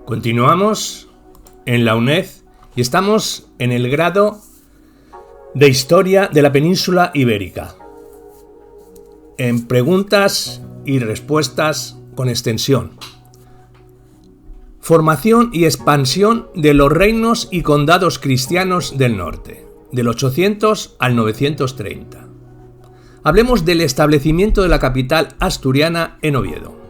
Continuamos en la UNED y estamos en el grado de Historia de la Península Ibérica, en preguntas y respuestas con extensión. Formación y expansión de los reinos y condados cristianos del norte, del 800 al 930. Hablemos del establecimiento de la capital asturiana en Oviedo.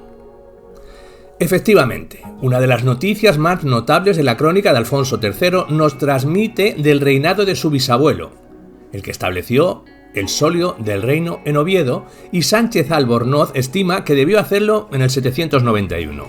Efectivamente, una de las noticias más notables de la crónica de Alfonso III nos transmite del reinado de su bisabuelo, el que estableció el solio del reino en Oviedo, y Sánchez Albornoz estima que debió hacerlo en el 791.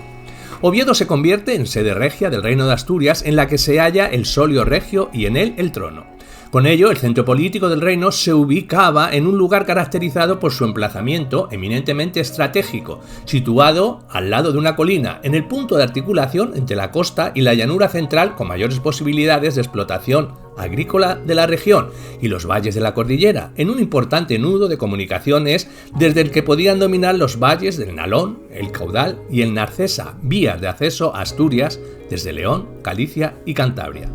Oviedo se convierte en sede regia del reino de Asturias, en la que se halla el solio regio y en él el trono. Con ello, el centro político del reino se ubicaba en un lugar caracterizado por su emplazamiento eminentemente estratégico, situado al lado de una colina, en el punto de articulación entre la costa y la llanura central, con mayores posibilidades de explotación agrícola de la región, y los valles de la cordillera, en un importante nudo de comunicaciones desde el que podían dominar los valles del Nalón, el Caudal y el Narcesa, vías de acceso a Asturias desde León, Galicia y Cantabria.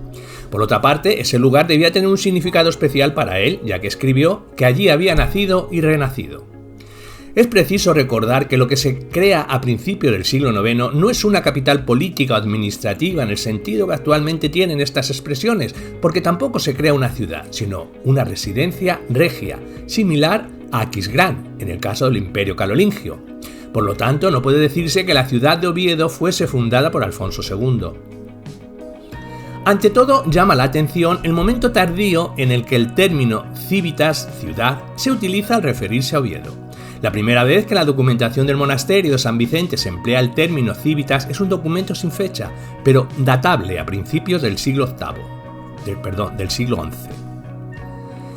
Por otra parte, ese lugar debía tener un significado especial para él, ya que escribió que allí había nacido y renacido. Es preciso recordar que lo que se crea a principios del siglo IX no es una capital política o administrativa en el sentido que actualmente tienen estas expresiones, porque tampoco se crea una ciudad, sino una residencia regia, similar a Aquisgrán, en el caso del Imperio Carolingio. Por lo tanto, no puede decirse que la ciudad de Oviedo fuese fundada por Alfonso II. Ante todo, llama la atención el momento tardío en el que el término civitas, ciudad, se utiliza al referirse a Oviedo. La primera vez que la documentación del monasterio de San Vicente se emplea el término civitas es un documento sin fecha, pero datable a principios del siglo XI.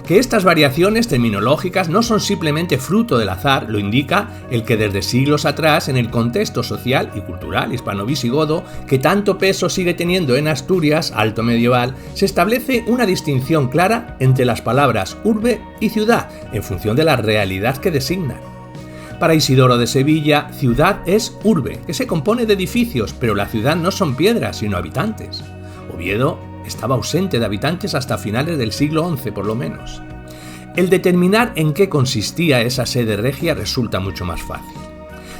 Que estas variaciones terminológicas no son simplemente fruto del azar lo indica el que desde siglos atrás, en el contexto social y cultural hispano-visigodo, que tanto peso sigue teniendo en Asturias alto medieval, se establece una distinción clara entre las palabras urbe y ciudad, en función de la realidad que designan. Para Isidoro de Sevilla, ciudad es urbe, que se compone de edificios, pero la ciudad no son piedras, sino habitantes. Oviedo estaba ausente de habitantes hasta finales del siglo XI, por lo menos. El determinar en qué consistía esa sede regia resulta mucho más fácil.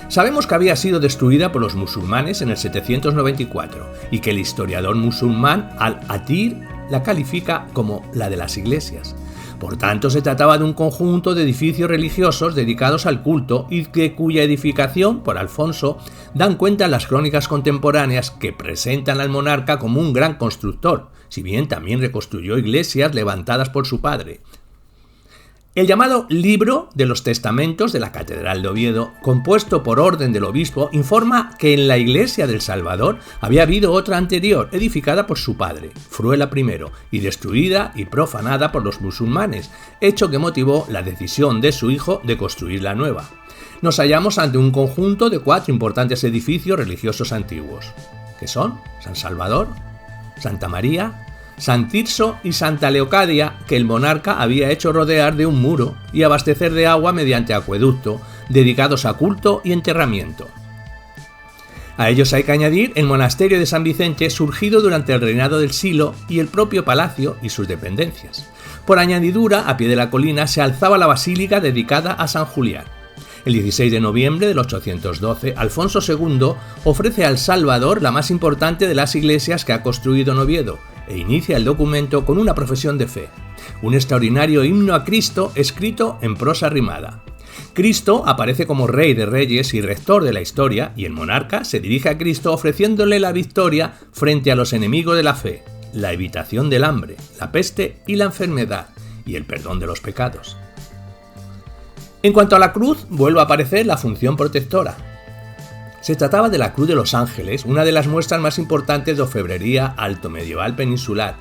Sabemos que había sido destruida por los musulmanes en el 794 y que el historiador musulmán Al-Atir la califica como la de las iglesias. Por tanto, se trataba de un conjunto de edificios religiosos dedicados al culto y cuya edificación por Alfonso dan cuenta las crónicas contemporáneas, que presentan al monarca como un gran constructor, si bien también reconstruyó iglesias levantadas por su padre. El llamado Libro de los Testamentos de la Catedral de Oviedo, compuesto por orden del obispo, informa que en la iglesia del Salvador había habido otra anterior, edificada por su padre, Fruela I, y destruida y profanada por los musulmanes, hecho que motivó la decisión de su hijo de construir la nueva. Nos hallamos ante un conjunto de 4 importantes edificios religiosos antiguos, que son San Salvador, Santa María, San Tirso y Santa Leocadia, que el monarca había hecho rodear de un muro y abastecer de agua mediante acueducto, dedicados a culto y enterramiento. A ellos hay que añadir el monasterio de San Vicente, surgido durante el reinado del Silo, y el propio palacio y sus dependencias. Por añadidura, a pie de la colina se alzaba la basílica dedicada a San Julián. El 16 de noviembre del 812, Alfonso II ofrece al Salvador la más importante de las iglesias que ha construido en Oviedo, e inicia el documento con una profesión de fe, un extraordinario himno a Cristo escrito en prosa rimada. Cristo aparece como Rey de Reyes y Rector de la historia, y el monarca se dirige a Cristo ofreciéndole la victoria frente a los enemigos de la fe, la evitación del hambre, la peste y la enfermedad, y el perdón de los pecados. En cuanto a la cruz, vuelve a aparecer la función protectora. Se trataba de la Cruz de los Ángeles, una de las muestras más importantes de orfebrería alto medieval peninsular.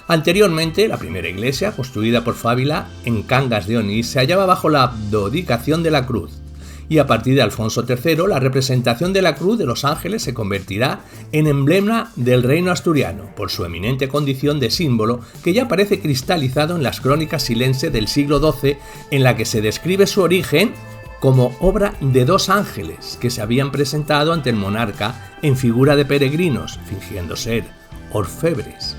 Anteriormente, la primera iglesia, construida por Fábila en Cangas de Onís, se hallaba bajo la abdicación de la cruz, y a partir de Alfonso III, la representación de la Cruz de los Ángeles se convertirá en emblema del reino asturiano, por su eminente condición de símbolo, que ya aparece cristalizado en las crónicas silenses del siglo XII, en la que se describe su origen como obra de 2 ángeles que se habían presentado ante el monarca en figura de peregrinos, fingiendo ser orfebres.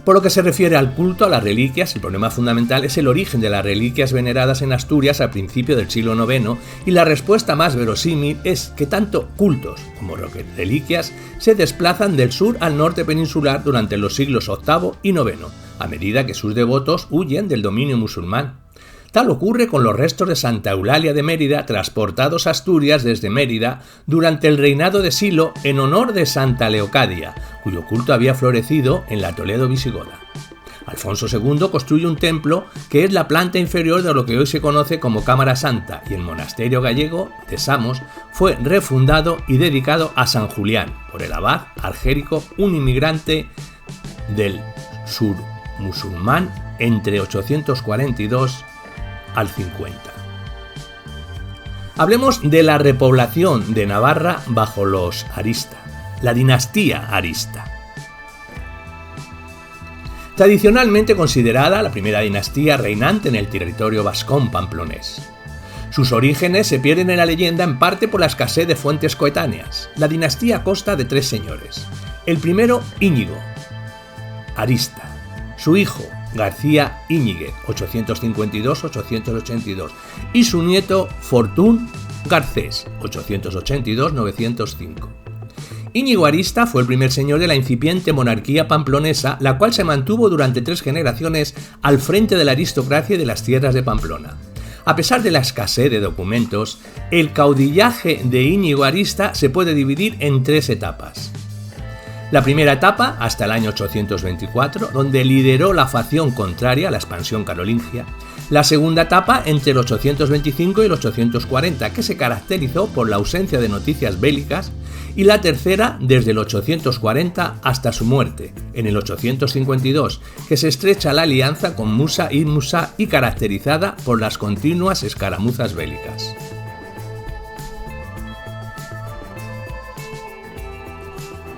Por lo que se refiere al culto a las reliquias, el problema fundamental es el origen de las reliquias veneradas en Asturias al principio del siglo IX, y la respuesta más verosímil es que tanto cultos como reliquias se desplazan del sur al norte peninsular durante los siglos VIII y IX, a medida que sus devotos huyen del dominio musulmán. Tal ocurre con los restos de Santa Eulalia de Mérida transportados a Asturias desde Mérida durante el reinado de Silo en honor de Santa Leocadia, cuyo culto había florecido en la Toledo visigoda. Alfonso II construye un templo que es la planta inferior de lo que hoy se conoce como Cámara Santa, y el monasterio gallego de Samos fue refundado y dedicado a San Julián por el abad Argérico, un inmigrante del sur musulmán entre 842 al 50. Hablemos de la repoblación de Navarra bajo los Arista, la dinastía Arista. Tradicionalmente considerada la primera dinastía reinante en el territorio vascón pamplonés. Sus orígenes se pierden en la leyenda en parte por la escasez de fuentes coetáneas. La dinastía consta de 3 señores. El primero, Íñigo Arista, su hijo García Íñiguez, 852-882, y su nieto Fortún Garcés, 882-905. Íñigo Arista fue el primer señor de la incipiente monarquía pamplonesa, la cual se mantuvo durante 3 generaciones al frente de la aristocracia y de las tierras de Pamplona. A pesar de la escasez de documentos, el caudillaje de Íñigo Arista se puede dividir en 3 etapas. La primera etapa, hasta el año 824, donde lideró la facción contraria a la expansión carolingia. La segunda etapa, entre el 825 y el 840, que se caracterizó por la ausencia de noticias bélicas. Y la tercera, desde el 840 hasta su muerte, en el 852, que se estrecha la alianza con Musa ibn Musa y caracterizada por las continuas escaramuzas bélicas.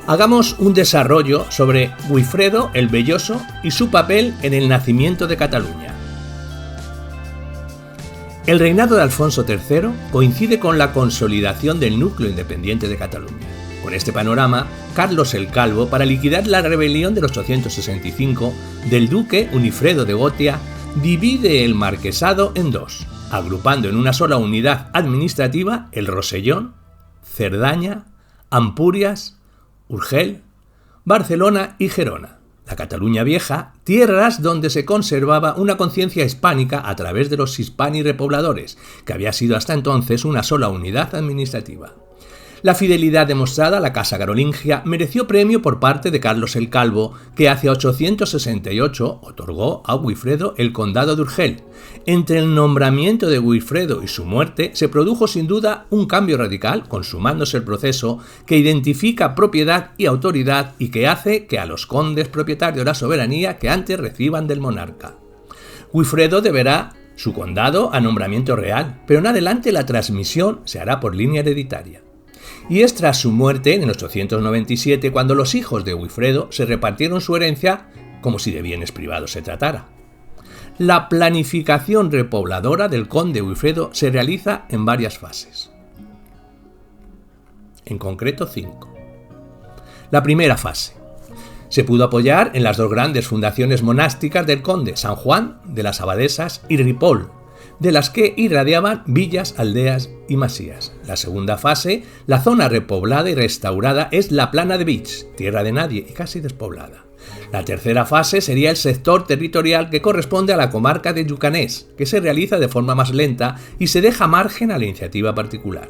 Hagamos un desarrollo sobre Wifredo el Velloso y su papel en el nacimiento de Cataluña. El reinado de Alfonso III coincide con la consolidación del núcleo independiente de Cataluña. Con este panorama, Carlos el Calvo, para liquidar la rebelión del 865 del duque Unifredo de Gotia, divide el marquesado en 2, agrupando en una sola unidad administrativa el Rosellón, Cerdaña, Ampurias, Urgel, Barcelona y Gerona, la Cataluña Vieja, tierras donde se conservaba una conciencia hispánica a través de los hispani repobladores, que había sido hasta entonces una sola unidad administrativa. La fidelidad demostrada a la Casa Carolingia mereció premio por parte de Carlos el Calvo, que hacia 868 otorgó a Wifredo el condado de Urgel. Entre el nombramiento de Wifredo y su muerte se produjo sin duda un cambio radical, consumándose el proceso que identifica propiedad y autoridad y que hace que a los condes propietarios de la soberanía que antes reciban del monarca. Wifredo deberá su condado a nombramiento real, pero en adelante la transmisión se hará por línea hereditaria. Y es tras su muerte en el 897 cuando los hijos de Wifredo se repartieron su herencia como si de bienes privados se tratara. La planificación repobladora del conde Wifredo se realiza en varias fases. En concreto 5. La primera fase. Se pudo apoyar en las 2 grandes fundaciones monásticas del conde, San Juan de las Abadesas y Ripoll, de las que irradiaban villas, aldeas y masías. La segunda fase, la zona repoblada y restaurada, es la Plana de Vich, tierra de nadie y casi despoblada. La tercera fase sería el sector territorial que corresponde a la comarca de Llucanès, que se realiza de forma más lenta y se deja margen a la iniciativa particular.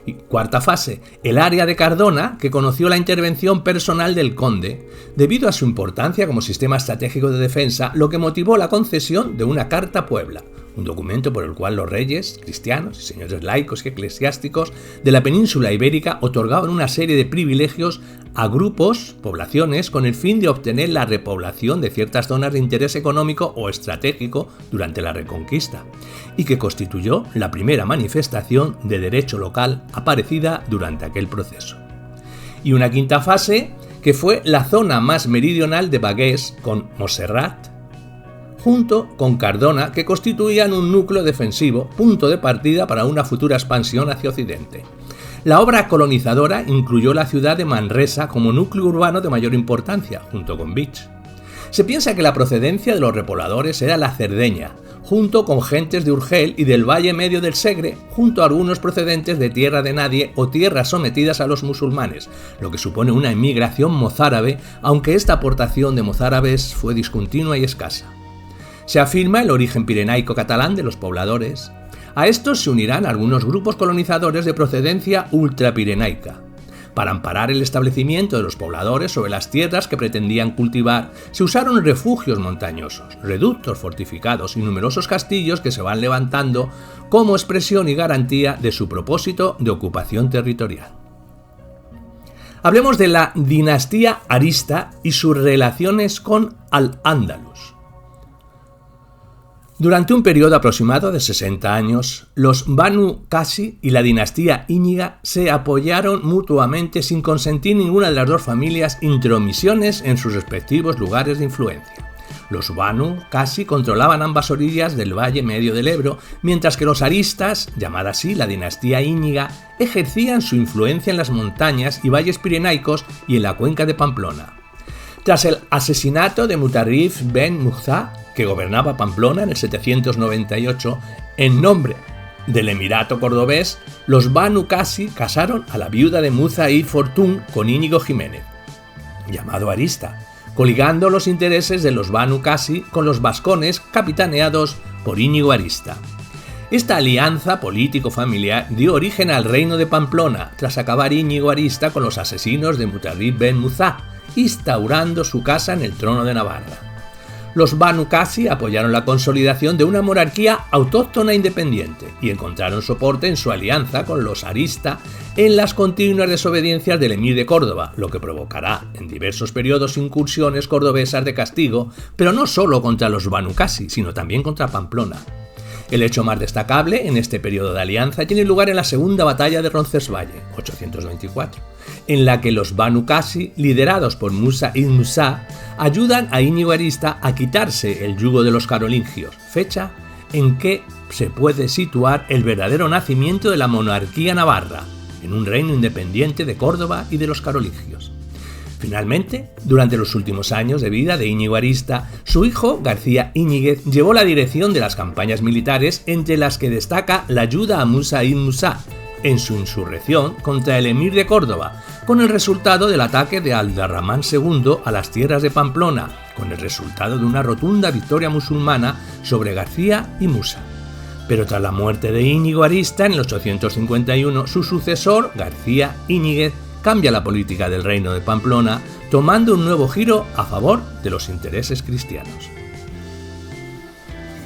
Y cuarta fase, el área de Cardona, que conoció la intervención personal del conde, debido a su importancia como sistema estratégico de defensa, lo que motivó la concesión de una Carta Puebla, un documento por el cual los reyes, cristianos y señores laicos y eclesiásticos de la península ibérica otorgaban una serie de privilegios a grupos, poblaciones, con el fin de obtener la repoblación de ciertas zonas de interés económico o estratégico durante la Reconquista, y que constituyó la primera manifestación de derecho local aparecida durante aquel proceso. Y una quinta fase, que fue la zona más meridional de Bagués, con Montserrat, junto con Cardona, que constituían un núcleo defensivo, punto de partida para una futura expansión hacia Occidente. La obra colonizadora incluyó la ciudad de Manresa como núcleo urbano de mayor importancia, junto con Vich. Se piensa que la procedencia de los repobladores era la Cerdeña, junto con gentes de Urgel y del Valle Medio del Segre, junto a algunos procedentes de Tierra de Nadie o tierras sometidas a los musulmanes, lo que supone una inmigración mozárabe, aunque esta aportación de mozárabes fue discontinua y escasa. Se afirma el origen pirenaico catalán de los pobladores. A estos se unirán algunos grupos colonizadores de procedencia ultrapirenaica. Para amparar el establecimiento de los pobladores sobre las tierras que pretendían cultivar, se usaron refugios montañosos, reductos fortificados y numerosos castillos que se van levantando como expresión y garantía de su propósito de ocupación territorial. Hablemos de la dinastía arista y sus relaciones con Al-Ándalus. Durante un periodo aproximado de 60 años, los Banu Qasi y la dinastía íñiga se apoyaron mutuamente sin consentir ninguna de las dos familias intromisiones en sus respectivos lugares de influencia. Los Banu Qasi controlaban ambas orillas del valle medio del Ebro, mientras que los aristas, llamada así la dinastía íñiga, ejercían su influencia en las montañas y valles pirenaicos y en la cuenca de Pamplona. Tras el asesinato de Mutarrif ben Musa, que gobernaba Pamplona en el 798, en nombre del Emirato cordobés, los Banu Qasi casaron a la viuda de Musa y Fortún con Íñigo Jiménez, llamado arista, coligando los intereses de los Banu Qasi con los vascones capitaneados por Íñigo Arista. Esta alianza político-familiar dio origen al reino de Pamplona, tras acabar Íñigo Arista con los asesinos de Mutarrif ben Musa, instaurando su casa en el trono de Navarra. Los Banu Qasi apoyaron la consolidación de una monarquía autóctona e independiente y encontraron soporte en su alianza con los arista en las continuas desobediencias del emir de Córdoba, lo que provocará en diversos periodos incursiones cordobesas de castigo, pero no solo contra los Banu Qasi, sino también contra Pamplona. El hecho más destacable en este periodo de alianza tiene lugar en la segunda batalla de Roncesvalles, 824, en la que los Banu Qasi, liderados por Musa ibn Musa, ayudan a Íñigo Arista a quitarse el yugo de los carolingios, fecha en que se puede situar el verdadero nacimiento de la monarquía navarra, en un reino independiente de Córdoba y de los carolingios. Finalmente, durante los últimos años de vida de Íñigo Arista, su hijo, García Íñiguez, llevó la dirección de las campañas militares, entre las que destaca la ayuda a Musa ibn Musa en su insurrección contra el emir de Córdoba, con el resultado del ataque de Abderramán II a las tierras de Pamplona, con el resultado de una rotunda victoria musulmana sobre García y Musa. Pero tras la muerte de Íñigo Arista en el 851, su sucesor, García Íñiguez, cambia la política del reino de Pamplona, tomando un nuevo giro a favor de los intereses cristianos.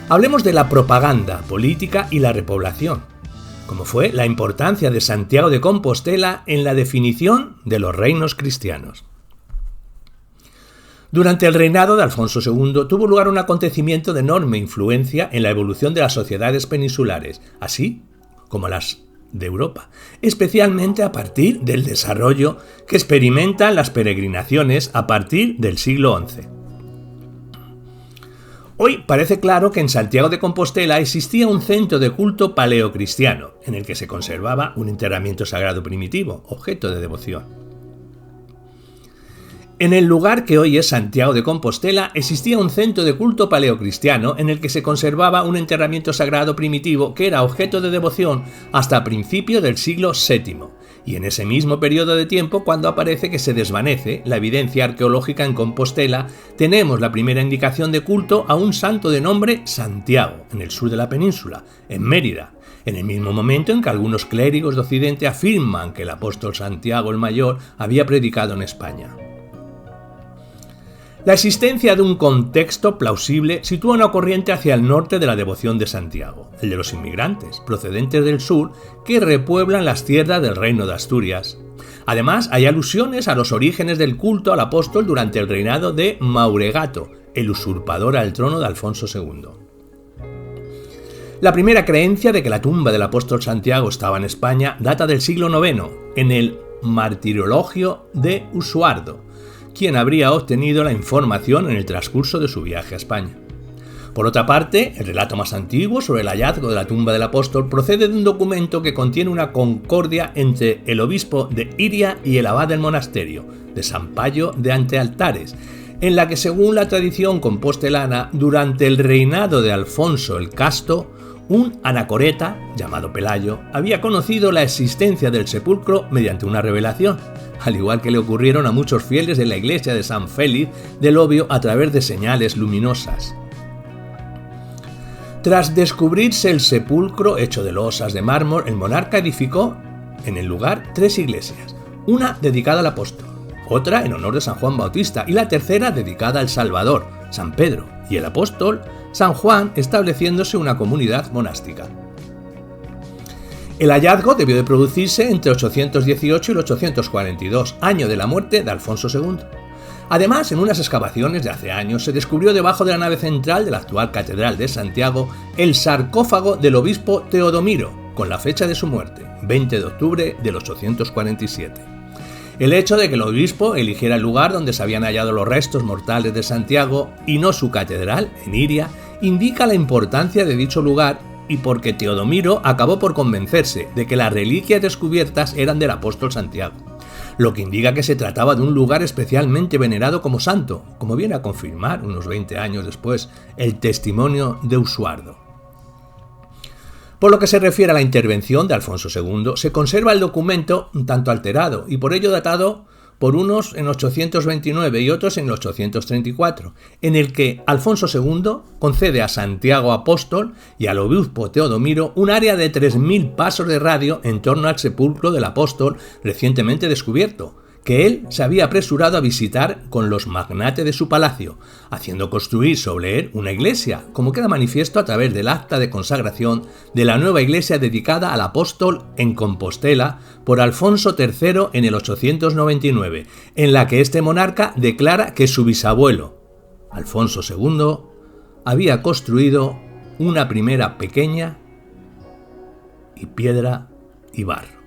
Hablemos de la propaganda política y la repoblación, como fue la importancia de Santiago de Compostela en la definición de los reinos cristianos. Durante el reinado de Alfonso II tuvo lugar un acontecimiento de enorme influencia en la evolución de las sociedades peninsulares, así como las de Europa, especialmente a partir del desarrollo que experimentan las peregrinaciones a partir del siglo XI. Hoy parece claro que en Santiago de Compostela existía un centro de culto paleocristiano, en el que se conservaba un enterramiento sagrado primitivo, objeto de devoción. En el lugar que hoy es Santiago de Compostela existía un centro de culto paleocristiano en el que se conservaba un enterramiento sagrado primitivo que era objeto de devoción hasta principios del siglo VII, y en ese mismo periodo de tiempo, cuando aparece que se desvanece la evidencia arqueológica en Compostela, tenemos la primera indicación de culto a un santo de nombre Santiago, en el sur de la península, en Mérida, en el mismo momento en que algunos clérigos de Occidente afirman que el apóstol Santiago el Mayor había predicado en España. La existencia de un contexto plausible sitúa una corriente hacia el norte de la devoción de Santiago, el de los inmigrantes, procedentes del sur, que repueblan las tierras del reino de Asturias. Además, hay alusiones a los orígenes del culto al apóstol durante el reinado de Mauregato, el usurpador al trono de Alfonso II. La primera creencia de que la tumba del apóstol Santiago estaba en España data del siglo IX, en el Martirologio de Usuardo, quien habría obtenido la información en el transcurso de su viaje a España. Por otra parte, el relato más antiguo sobre el hallazgo de la tumba del apóstol procede de un documento que contiene una concordia entre el obispo de Iria y el abad del monasterio, de San Payo de Antealtares, en la que, según la tradición compostelana, durante el reinado de Alfonso el Casto, un anacoreta, llamado Pelayo, había conocido la existencia del sepulcro mediante una revelación, al igual que le ocurrieron a muchos fieles de la iglesia de San Félix del Obvio a través de señales luminosas. Tras descubrirse el sepulcro hecho de losas de mármol, el monarca edificó en el lugar 3 iglesias, una dedicada al apóstol, otra en honor de San Juan Bautista y la tercera dedicada al Salvador, San Pedro, y el apóstol, San Juan, estableciéndose una comunidad monástica. El hallazgo debió de producirse entre 818 y el 842, año de la muerte de Alfonso II. Además, en unas excavaciones de hace años se descubrió debajo de la nave central de la actual Catedral de Santiago el sarcófago del obispo Teodomiro, con la fecha de su muerte, 20 de octubre del 847. El hecho de que el obispo eligiera el lugar donde se habían hallado los restos mortales de Santiago y no su catedral, en Iria, indica la importancia de dicho lugar y porque Teodomiro acabó por convencerse de que las reliquias descubiertas eran del apóstol Santiago, lo que indica que se trataba de un lugar especialmente venerado como santo, como viene a confirmar unos 20 años después el testimonio de Usuardo. Por lo que se refiere a la intervención de Alfonso II, se conserva el documento un tanto alterado y por ello datado por unos en 829 y otros en 834, en el que Alfonso II concede a Santiago Apóstol y al obispo Teodomiro un área de 3.000 pasos de radio en torno al sepulcro del apóstol recientemente descubierto, que él se había apresurado a visitar con los magnates de su palacio, haciendo construir sobre él una iglesia, como queda manifiesto a través del acta de consagración de la nueva iglesia dedicada al apóstol en Compostela por Alfonso III en el 899, en la que este monarca declara que su bisabuelo, Alfonso II, había construido una primera pequeña y piedra y barro.